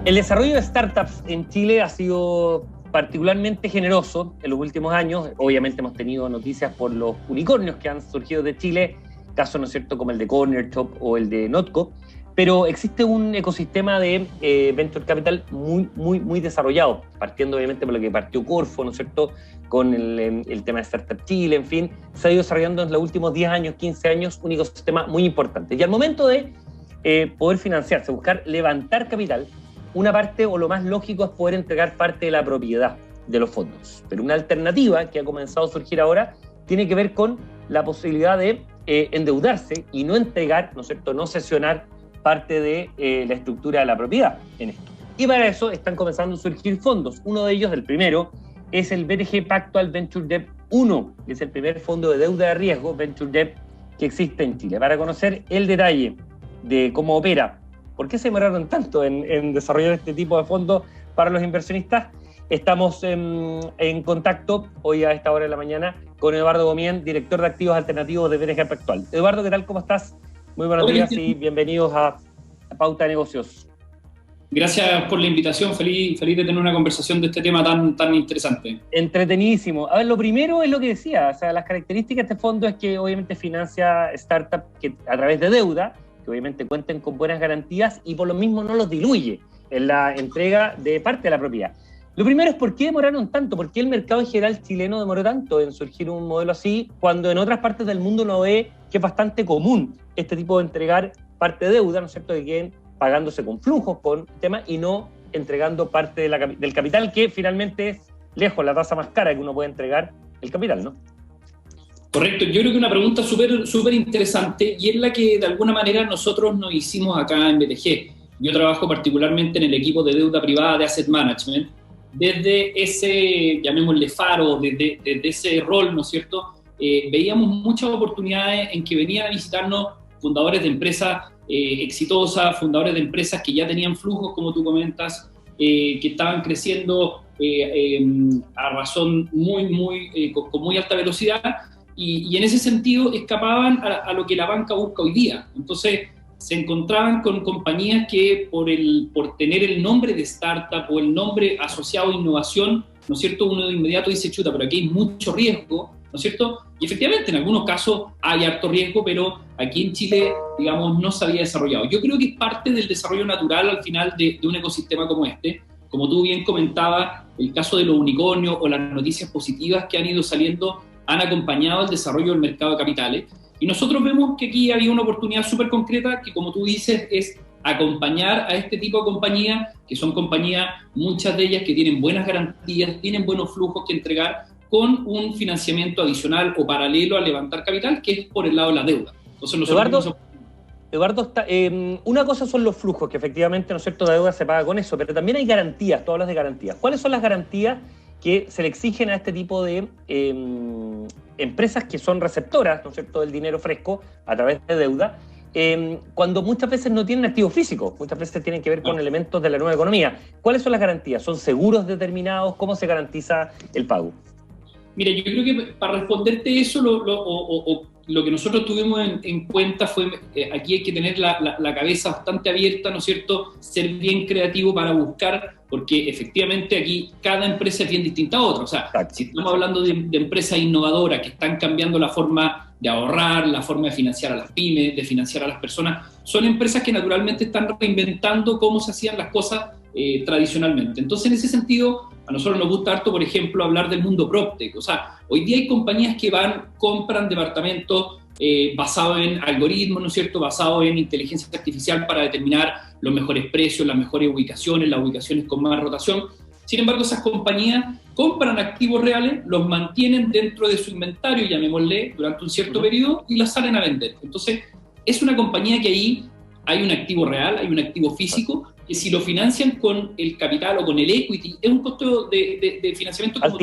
El desarrollo de startups en Chile ha sido particularmente generoso en los últimos años. Obviamente hemos tenido noticias por los unicornios que han surgido de Chile, casos, ¿no es cierto?, como el de Corner Shop o el de Notco, pero existe un ecosistema de Venture Capital muy desarrollado, partiendo obviamente por lo que partió Corfo, ¿no es cierto?, con el tema de Startup Chile, en fin, se ha ido desarrollando en los últimos 10 años, 15 años, un ecosistema muy importante. Y al momento de poder financiarse, buscar levantar capital, una parte o lo más lógico es poder entregar parte de la propiedad de los fondos. Pero una alternativa que ha comenzado a surgir ahora tiene que ver con la posibilidad de endeudarse y no entregar, ¿no es cierto?, no cesionar parte de la estructura de la propiedad en esto. Y para eso están comenzando a surgir fondos. Uno de ellos, el primero, es el BTG Pactual Venture Debt 1, que es el primer fondo de deuda de riesgo Venture Debt que existe en Chile. Para conocer el detalle de cómo opera, ¿por qué se demoraron tanto en desarrollar este tipo de fondos para los inversionistas? Estamos en contacto hoy a esta hora de la mañana con Eduardo Gomien, director de activos alternativos de BTG Pactual. Eduardo, ¿qué tal? ¿Cómo estás? Muy buenos días y bienvenidos a Pauta de Negocios. Gracias por la invitación, feliz de tener una conversación de este tema tan interesante. Entretenidísimo. A ver, lo primero es lo que decía, o sea, las características de este fondo es que obviamente financia startups que, a través de deuda, que obviamente cuenten con buenas garantías y por lo mismo no los diluye en la entrega de parte de la propiedad. Lo primero es por qué demoraron tanto, por qué el mercado en general chileno demoró tanto en surgir un modelo así, cuando en otras partes del mundo uno ve que es bastante común este tipo de entregar parte de deuda, ¿no es cierto?, que queden pagándose con flujos, con temas, y no entregando parte de del capital, que finalmente es lejos la tasa más cara que uno puede entregar el capital, ¿no? Correcto, yo creo que una pregunta súper interesante y es la que de alguna manera nosotros nos hicimos acá en BTG. Yo trabajo particularmente en el equipo de deuda privada de Asset Management. Desde ese, llamémosle faro, desde ese rol, ¿no es cierto?, veíamos muchas oportunidades en que venían a visitarnos fundadores de empresas exitosas, fundadores de empresas que ya tenían flujos, como tú comentas, que estaban creciendo a razón con muy alta velocidad. Y en ese sentido escapaban a lo que la banca busca hoy día. Entonces se encontraban con compañías que por tener el nombre de startup o el nombre asociado a innovación, ¿no es cierto?, uno de inmediato dice, chuta, pero aquí hay mucho riesgo, ¿no es cierto? Y efectivamente en algunos casos hay harto riesgo, pero aquí en Chile, digamos, no se había desarrollado. Yo creo que es parte del desarrollo natural al final de un ecosistema como este. Como tú bien comentabas, el caso de los unicornios o las noticias positivas que han ido saliendo han acompañado el desarrollo del mercado de capitales. Y nosotros vemos que aquí había una oportunidad súper concreta que, como tú dices, es acompañar a este tipo de compañías, que son compañías, muchas de ellas que tienen buenas garantías, tienen buenos flujos que entregar, con un financiamiento adicional o paralelo a levantar capital, que es por el lado de la deuda. Entonces nosotros Eduardo, una cosa son los flujos, que efectivamente, ¿no es cierto?, la deuda se paga con eso, pero también hay garantías, tú hablas de garantías. ¿Cuáles son las garantías que se le exigen a este tipo de empresas que son receptoras, ¿no es cierto?, del dinero fresco a través de deuda, cuando muchas veces no tienen activos físicos, muchas veces tienen que ver con elementos de la nueva economía? ¿Cuáles son las garantías? ¿Son seguros determinados? ¿Cómo se garantiza el pago? Mira, yo creo que para responderte eso, lo que nosotros tuvimos en cuenta fue, aquí hay que tener la cabeza bastante abierta, ¿no es cierto?, ser bien creativo para buscar, porque efectivamente aquí cada empresa es bien distinta a otra. O sea, si estamos hablando de empresas innovadoras que están cambiando la forma de ahorrar, la forma de financiar a las pymes, de financiar a las personas, son empresas que naturalmente están reinventando cómo se hacían las cosas tradicionalmente. Entonces, en ese sentido, a nosotros nos gusta harto, por ejemplo, hablar del mundo PropTech. O sea, hoy día hay compañías que compran departamentos basados en algoritmos, ¿no es cierto?, basados en inteligencia artificial para determinar los mejores precios, las mejores ubicaciones, las ubicaciones con más rotación. Sin embargo, esas compañías compran activos reales, los mantienen dentro de su inventario, llamémosle, durante un cierto periodo y las salen a vender. Entonces, es una compañía que ahí hay un activo real, hay un activo físico, que si lo financian con el capital o con el equity, es un costo de financiamiento, como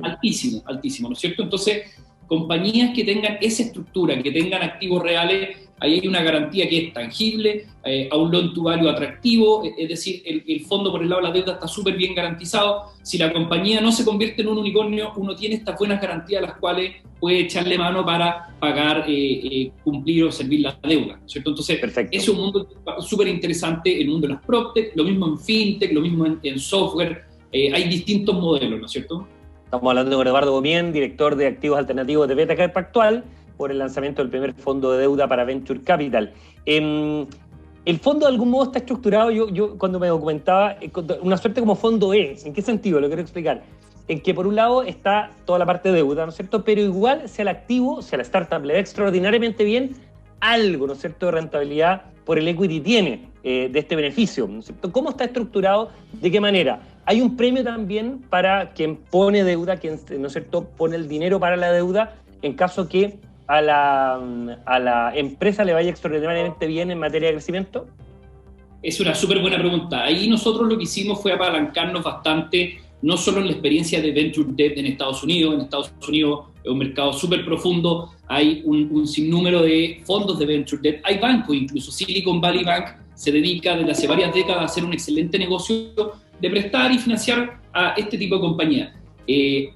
altísimo, ¿no es cierto? Entonces, compañías que tengan esa estructura, que tengan activos reales, ahí hay una garantía que es tangible, a un loan to value atractivo, es decir, el fondo por el lado de la deuda está súper bien garantizado. Si la compañía no se convierte en un unicornio, uno tiene estas buenas garantías a las cuales puede echarle mano para pagar, cumplir o servir la deuda, ¿cierto? Entonces, perfecto. Es un mundo súper interesante, el mundo de las PropTech, lo mismo en FinTech, lo mismo en software, hay distintos modelos, ¿no es cierto? Estamos hablando con Eduardo Gomien, director de activos alternativos de Betacap Pactual, por el lanzamiento del primer fondo de deuda para Venture Capital. El fondo de algún modo está estructurado, yo cuando me documentaba, una suerte como fondo E. ¿En qué sentido? Lo quiero explicar. En que por un lado está toda la parte de deuda, ¿no es cierto? Pero igual si al activo, si a la startup le va extraordinariamente bien, algo, ¿no es cierto?, de rentabilidad por el equity tiene de este beneficio, ¿no es cierto? ¿Cómo está estructurado? ¿De qué manera? Hay un premio también para quien pone deuda, quien, ¿no es cierto?, pone el dinero para la deuda en caso que a la empresa le vaya extraordinariamente bien en materia de crecimiento. Es una súper buena pregunta. Ahí nosotros lo que hicimos fue apalancarnos bastante, no solo en la experiencia de Venture Debt en Estados Unidos. En Estados Unidos es un mercado súper profundo, hay un sinnúmero de fondos de Venture Debt, hay bancos, incluso Silicon Valley Bank se dedica desde hace varias décadas a hacer un excelente negocio de prestar y financiar a este tipo de compañías.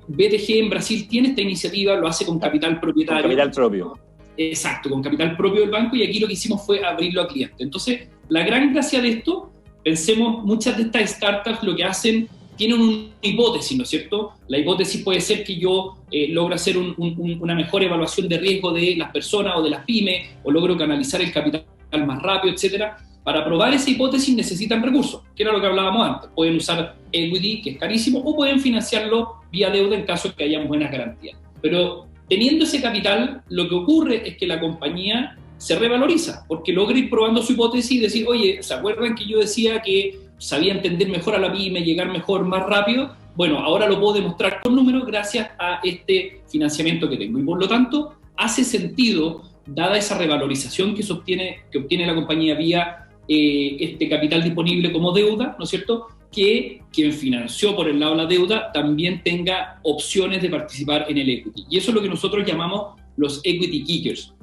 BTG en Brasil tiene esta iniciativa, lo hace con capital propietario. Con capital propio. Exacto, con capital propio del banco, y aquí lo que hicimos fue abrirlo a clientes. Entonces, la gran gracia de esto, pensemos, muchas de estas startups lo que hacen, tienen una hipótesis, ¿no es cierto? La hipótesis puede ser que yo logro hacer una mejor evaluación de riesgo de las personas o de las pymes, o logro canalizar el capital más rápido, etcétera. Para probar esa hipótesis necesitan recursos, que era lo que hablábamos antes. Pueden usar equity, que es carísimo, o pueden financiarlo vía deuda en caso de que hayan buenas garantías. Pero teniendo ese capital, lo que ocurre es que la compañía se revaloriza, porque logra ir probando su hipótesis y decir, oye, ¿se acuerdan que yo decía que sabía entender mejor a la pyme, llegar mejor, más rápido? Bueno, ahora lo puedo demostrar con números gracias a este financiamiento que tengo. Y por lo tanto, hace sentido, dada esa revalorización que obtiene la compañía vía este capital disponible como deuda, ¿no es cierto?, que quien financió por el lado de la deuda también tenga opciones de participar en el equity. Y eso es lo que nosotros llamamos los equity kickers,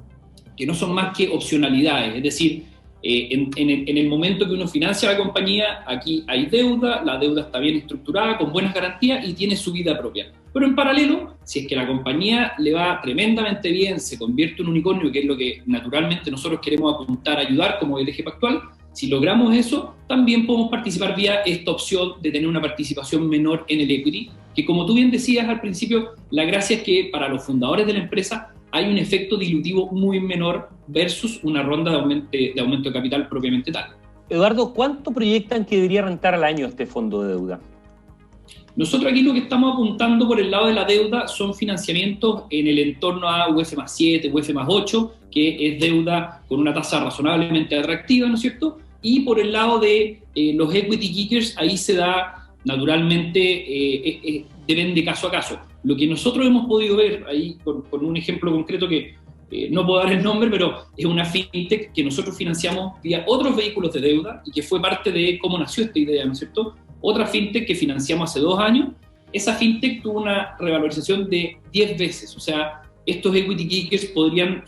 que no son más que opcionalidades, es decir, en el momento que uno financia a la compañía, aquí hay deuda, la deuda está bien estructurada, con buenas garantías y tiene su vida propia. Pero en paralelo, si es que la compañía le va tremendamente bien, se convierte en un unicornio, que es lo que naturalmente nosotros queremos apuntar a ayudar como BTG Pactual, si logramos eso, también podemos participar vía esta opción de tener una participación menor en el equity, que como tú bien decías al principio, la gracia es que para los fundadores de la empresa hay un efecto dilutivo muy menor versus una ronda de aumento de capital propiamente tal. Eduardo, ¿cuánto proyectan que debería rentar al año este fondo de deuda? Nosotros aquí lo que estamos apuntando por el lado de la deuda son financiamientos en el entorno a UF más 7, UF más 8, que es deuda con una tasa razonablemente atractiva, ¿no es cierto? Y por el lado de los equity kickers, ahí se da naturalmente, depende caso a caso. Lo que nosotros hemos podido ver ahí con un ejemplo concreto que no puedo dar el nombre, pero es una fintech que nosotros financiamos vía otros vehículos de deuda y que fue parte de cómo nació esta idea, ¿no es cierto? Otra fintech que financiamos hace 2 años, esa fintech tuvo una revalorización de 10 veces, o sea, estos equity kickers podrían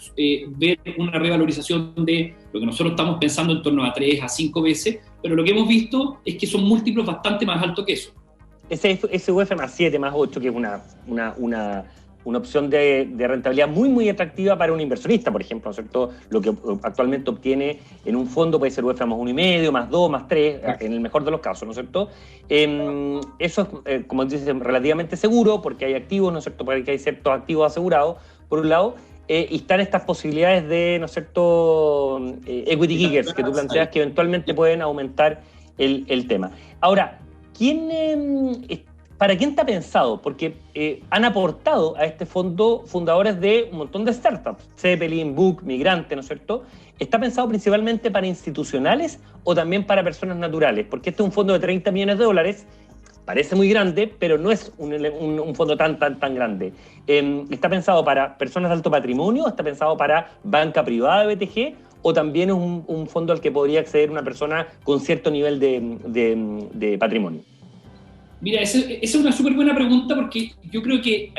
ver una revalorización de lo que nosotros estamos pensando en torno a 3 a 5 veces, pero lo que hemos visto es que son múltiplos bastante más altos que eso. Ese UF más 7, más 8, que es una opción de rentabilidad muy, muy atractiva para un inversionista, por ejemplo, ¿no es cierto? Lo que actualmente obtiene en un fondo puede ser UF más 1,5, más 2, más 3, en el mejor de los casos, ¿no es cierto? Eso es, como dices, relativamente seguro, porque hay activos, ¿no es cierto? Porque hay ciertos activos asegurados, por un lado, y están estas posibilidades de, ¿no es cierto?, equity kickers, que tú planteas que eventualmente pueden aumentar el tema. Ahora, ¿para quién está pensado? Porque han aportado a este fondo fundadores de un montón de startups, Zeppelin, Book, Migrante, ¿no es cierto? ¿Está pensado principalmente para institucionales o también para personas naturales? Porque este es un fondo de $30 millones, parece muy grande, pero no es un fondo tan grande. ¿Está pensado para personas de alto patrimonio? ¿Está pensado para banca privada de BTG? ¿O también es un fondo al que podría acceder una persona con cierto nivel de patrimonio? Mira, esa es una súper buena pregunta, porque yo creo que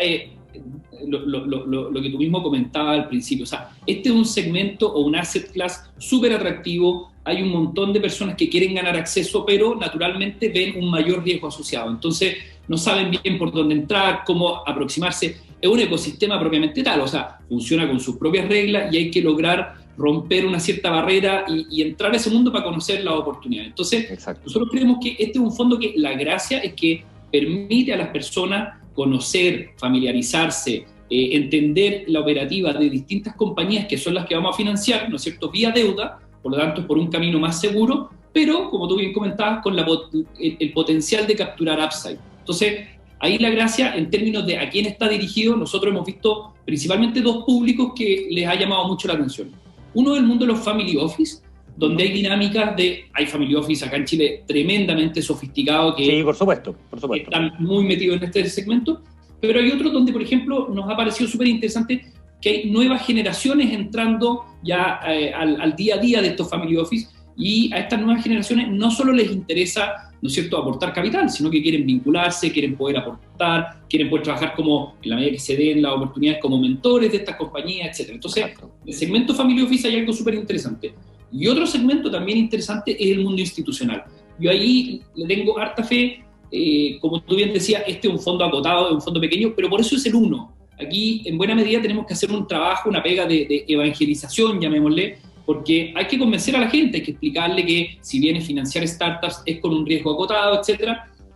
lo que tú mismo comentabas al principio. O sea, este es un segmento o un asset class súper atractivo. Hay un montón de personas que quieren ganar acceso, pero naturalmente ven un mayor riesgo asociado. Entonces, no saben bien por dónde entrar, cómo aproximarse. Es un ecosistema propiamente tal, o sea, funciona con sus propias reglas y hay que lograr romper una cierta barrera y entrar a ese mundo para conocer las oportunidades. Entonces, exacto, nosotros creemos que este es un fondo que la gracia es que permite a las personas conocer, familiarizarse, entender la operativa de distintas compañías que son las que vamos a financiar, ¿no es cierto?, vía deuda, por lo tanto, por un camino más seguro, pero, como tú bien comentabas, con el potencial de capturar upside. Entonces, ahí la gracia, en términos de a quién está dirigido, nosotros hemos visto principalmente dos públicos que les ha llamado mucho la atención. Uno del mundo de los family office, donde hay dinámicas hay family office acá en Chile tremendamente sofisticados que, sí, por supuesto. Que están muy metidos en este segmento, pero hay otros donde, por ejemplo, nos ha parecido súper interesante que hay nuevas generaciones entrando ya al día a día de estos family office, y a estas nuevas generaciones no solo les interesa, ¿no es cierto?, aportar capital, sino que quieren vincularse, quieren poder aportar, quieren poder trabajar como, en la medida que se den las oportunidades, como mentores de estas compañías, etc. Entonces, en el segmento family office hay algo súper interesante. Y otro segmento también interesante es el mundo institucional. Yo ahí le tengo harta fe, como tú bien decías, este es un fondo acotado, es un fondo pequeño, pero por eso es el uno. Aquí, en buena medida, tenemos que hacer un trabajo, una pega de evangelización, llamémosle, porque hay que convencer a la gente, hay que explicarle que si viene financiar startups es con un riesgo acotado, etc.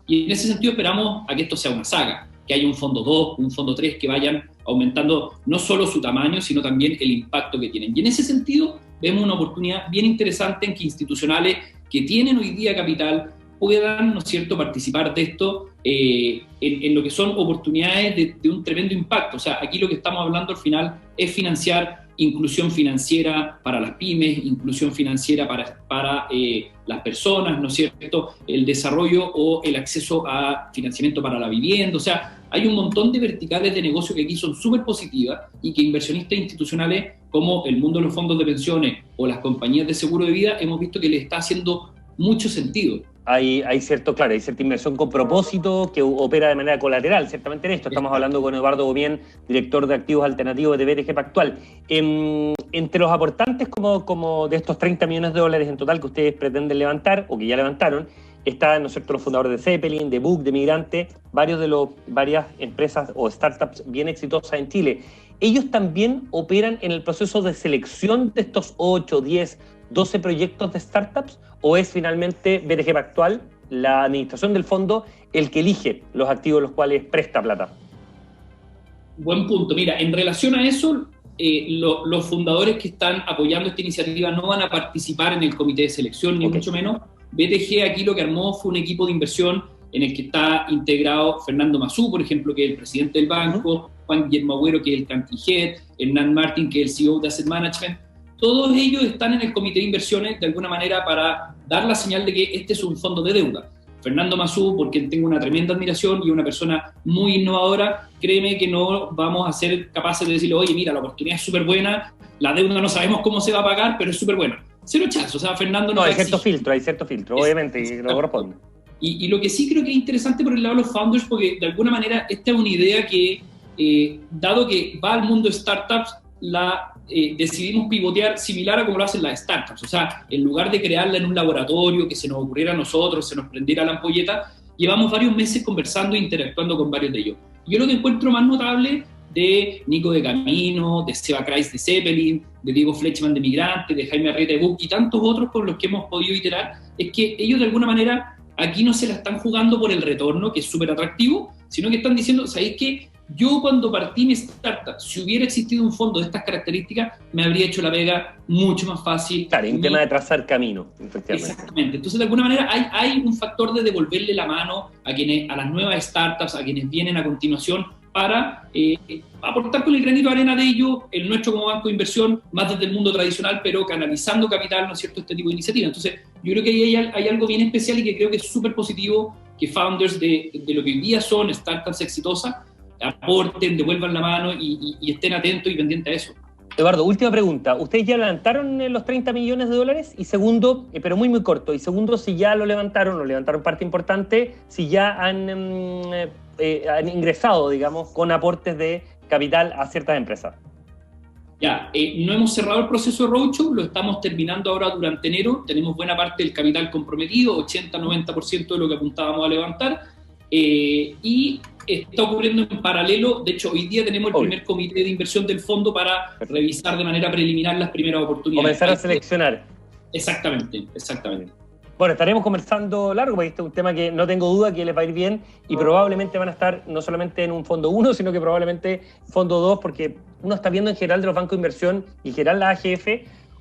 Y en ese sentido esperamos a que esto sea una saga, que haya un fondo 2, un fondo 3, que vayan aumentando no solo su tamaño, sino también el impacto que tienen. Y en ese sentido vemos una oportunidad bien interesante en que institucionales que tienen hoy día capital puedan, ¿no es cierto?, participar de esto en lo que son oportunidades de un tremendo impacto. O sea, aquí lo que estamos hablando al final es financiar inclusión financiera para las pymes, inclusión financiera para las personas, ¿no es cierto?, el desarrollo o el acceso a financiamiento para la vivienda. O sea, hay un montón de verticales de negocio que aquí son súper positivas y que inversionistas institucionales como el mundo de los fondos de pensiones o las compañías de seguro de vida hemos visto que les está haciendo mucho sentido. Hay cierta inversión con propósito que opera de manera colateral, ciertamente en esto. Estamos hablando con Eduardo Gomien, director de activos alternativos de BTG Pactual. Entre los aportantes como de estos 30 millones de dólares en total que ustedes pretenden levantar, o que ya levantaron, están, ¿no es cierto?, los fundadores de Zeppelin, de Book, de Migrante, varias empresas o startups bien exitosas en Chile. Ellos también operan en el proceso de selección de estos 8, 10, 12 proyectos de startups, o es finalmente BTG Pactual, la administración del fondo, el que elige los activos los cuales presta plata. Buen punto. Mira, en relación a eso, los fundadores que están apoyando esta iniciativa no van a participar en el comité de selección, ni mucho menos. BTG aquí lo que armó fue un equipo de inversión en el que está integrado Fernando Mazú, por ejemplo, que es el presidente del banco, Juan Guillermo Agüero, que es el country head, Hernán Martín, que es el CEO de Asset Management. Todos ellos están en el comité de inversiones de alguna manera para dar la señal de que este es un fondo de deuda. Fernando Mazú, porque tengo una tremenda admiración y una persona muy innovadora, créeme que no vamos a ser capaces de decirle, oye, mira, la oportunidad es súper buena, la deuda no sabemos cómo se va a pagar, pero es súper buena. Cero chance, o sea, Fernando no hay cierto filtro, obviamente, y lo corresponde. Y lo que sí creo que es interesante por el lado de los founders, porque de alguna manera esta es una idea que, dado que va al mundo de startups, decidimos pivotear similar a como lo hacen las startups. O sea, en lugar de crearla en un laboratorio, que se nos ocurriera a nosotros, se nos prendiera la ampolleta, llevamos varios meses conversando e interactuando con varios de ellos. Yo lo que encuentro más notable de Nico de Camino, de Seba Kreis de Zeppelin, de Diego Fleischmann de Migrante, de Jaime Arrieta de Book y tantos otros con los que hemos podido iterar, es que ellos de alguna manera aquí no se la están jugando por el retorno, que es súper atractivo, sino que están diciendo, ¿sabéis qué? Yo cuando partí mi startup, si hubiera existido un fondo de estas características, me habría hecho la pega mucho más fácil. Claro, un tema de trazar camino, efectivamente. Exactamente. Entonces, de alguna manera, hay un factor de devolverle la mano a las nuevas startups, a quienes vienen a continuación, para aportar con el granito de arena de ellos, el nuestro como banco de inversión, más desde el mundo tradicional, pero canalizando capital, ¿no es cierto?, este tipo de iniciativas. Entonces, yo creo que ahí hay algo bien especial y que creo que es súper positivo que founders de lo que hoy día son startups exitosas aporten, devuelvan la mano y estén atentos y pendientes a eso. Eduardo, última pregunta. ¿Ustedes ya levantaron los 30 millones de dólares? Y segundo, pero muy corto, y segundo, si ya lo levantaron parte importante, si ya han ingresado, digamos, con aportes de capital a ciertas empresas. Ya, no hemos cerrado el proceso de roadshow, lo estamos terminando ahora durante enero, tenemos buena parte del capital comprometido, 80-90% de lo que apuntábamos a levantar, y está ocurriendo en paralelo. De hecho, hoy día tenemos el primer comité de inversión del fondo para revisar de manera preliminar las primeras oportunidades. Comenzar a seleccionar. Exactamente. Bueno, estaremos conversando largo, porque este es un tema que no tengo duda que les va a ir bien y probablemente van a estar no solamente en un fondo 1, sino que probablemente fondo 2, porque uno está viendo en general de los bancos de inversión y en general la AGF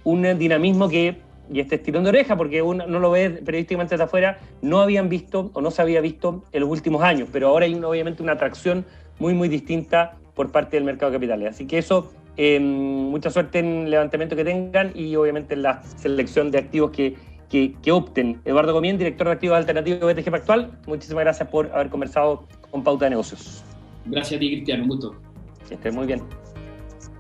un dinamismo que, y este estirón de oreja, porque uno no lo ve periodísticamente desde afuera, no habían visto o no se había visto en los últimos años, pero ahora hay obviamente una atracción muy, muy distinta por parte del mercado de capitales. Así que eso, mucha suerte en el levantamiento que tengan y obviamente en la selección de activos que opten. Eduardo Comín, director de activos alternativos de BTG Pactual, muchísimas gracias por haber conversado con Pauta de Negocios. Gracias a ti, Cristiano, un gusto. Que estés muy bien.